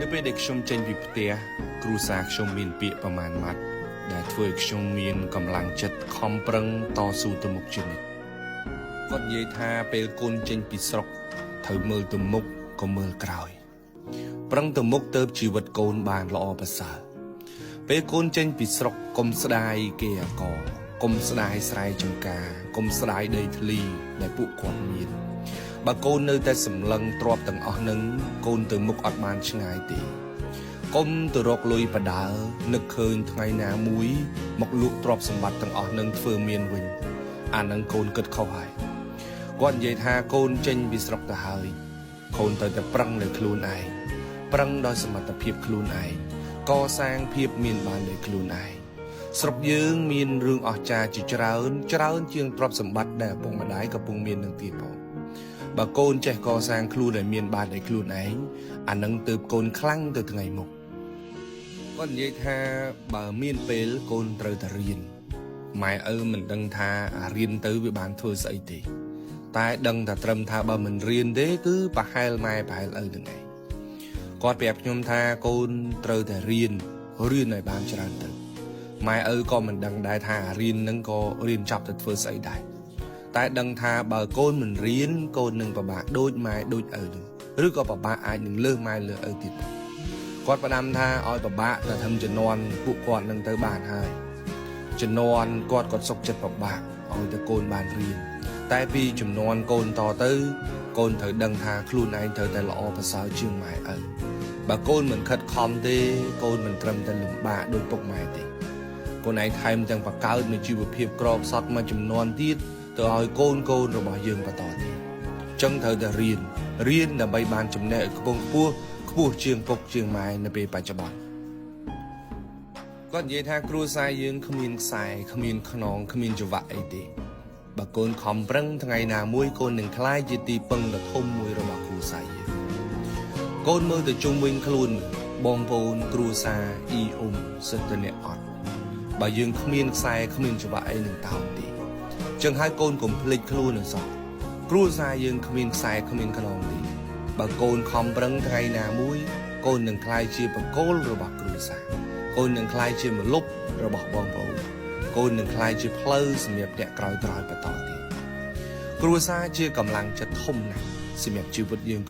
នៅពេលដែលខ្ញុំចេញពីផ្ទះគ្រួសារខ្ញុំមានពាក្យប្រមាណម៉ាត់ដែលធ្វើឲ្យខ្ញុំមានកម្លាំងចិត្តខំប្រឹងតស៊ូទៅមុខជានិច្ចគាត់និយាយថាពេលកូនចេញពីស្រុកត្រូវមើលទៅមុខក៏មើលក្រោយប្រឹងទៅមុខទៅជីវិតកូនបានល្អប្រសើរពេលកូនចេញពីស្រុកកុំស្ដាយគេអាកកុំស្ដាយស្រែចម្ការកុំស្ដាយដីធ្លីដែលពួកគាត់មានបើកូននៅតែសម្លឹងទ្រពទាំងអស់នឹងកូនទៅមុខអត់បានឆ្ងាយទេកុំទៅរកលុយបដើនឹកឃើញថ្ងៃណាមួយមកលក់ទ្រព្យសម្បត្តិទាំងអស់នឹងធ្វើមានវិញអានឹងកូនគិតខុសហើយគាត់និយាយថាកូនចេញពីស្រុកទៅហើយកូនត្រូវតែប្រឹងលើខ្លួនឯងប្រឹងដោយសមត្ថភាពខ្លួនឯងកសាងភាពមានបានដោយខ្លួនឯងស្រុកយើងមានរឿងអស្ចារ្យជាច្រើនជាងទ្រព្យសម្បត្តិដែលឪពុកម្ដាយកំពុងមាននឹងទៀតផងបើកូនចេះកសាងខ្លួនឲ្យមានបានដោយខ្លួនឯងអានឹងទើបកូនខ្លាំងទៅថ្ងៃមុខគាត់និយាយថាបើមានពេលកូនត្រូវតែរៀនម៉ែឪមិនដឹងថារៀនទៅវាបានធ្វើស្អីទេតែដឹងតែត្រឹមថាបើមិនរៀនទេគឺប្រហែលម៉ែប្រហែលឪនឹងឯងគាត់ប្រាប់ខ្ញុំថាកូនត្រូវតែរៀនឲ្យបានច្រើនទៅម៉ែឪក៏មិនដឹងដែរថារៀននឹងក៏រៀនចាប់ទៅធ្វើស្អីដែរតែដឹងថាបើកូនមិនរៀនកូននឹងពិបាកដូចម៉ែដូចឪនឹងឬក៏ពិបាកអាចនឹងលើសម៉ែលើសឪទៀតគាត់ផ្ដាំថាឲ្យពិបាកតែធ្វើជំនាន់ពួកគាត់នឹងទៅបានហើយជំនាន់គាត់សុខចិត្តពិបាកឲ្យតែកូនបានរៀនតែពីជំនាន់កូនតទៅកូនត្រូវដឹងថាខ្លួនឯងត្រូវតែល្អប្រសើរជាងម៉ែឪបើកូនមិនខិតខំទេកូនមិនត្រឹមតែលំបាកដោយពុកម៉ែទេកូនឯងថែមទាំងបង្កើតនូវជីវភាពក្រខ្សត់មួយចំនួនទៀតទៅឲ្យកូនរបស់យើងបន្តទៀតចឹងត្រូវតែរៀនដើម្បីបានចំណេះឲ្យខ្ពស់ជាងពុកជាងម៉ែនៅពេលបច្ចុប្បន្នគាត់និយាយថាគ្រួសារយើងគ្មានខ្សែគ្មានខ្នងគ្មានចង្វាក់អីទេបើកូនខំប្រឹងថ្ងៃណាមួយកូននឹងក្លាយជាទីពឹងដ៏ធំមួយរបស់គ្រួសារយើងកូនមើលទៅជុំវិញខ្លួនបងប្អូនគ្រួសារអ៊ីអ៊ុំសិតតែអ្នកអត់បើយើងគ្មានខ្សែគ្មានចង្វាក់អីនឹងតោងទេចឹងហើយកូនកុំភ្លេចខ្លួននឹងសោះគ្រួសារយើងគ្មានខ្សែគ្មានខ្នងទេបើកូនខំប្រឹងថ្ងៃណាមួយកូននឹងក្លាយជាបង្គោលរបស់គ្រួសារកូននឹងក្លាយជាម្លប់របស់បងប្អូនកូននឹងក្លាយជាផ្លូវសម្រាប់អ្នកក្រោយបន្តទៀតគ្រួសារជាកម្លាំងចិត្តធំណាស់សម្រាប់ជីវិតយើង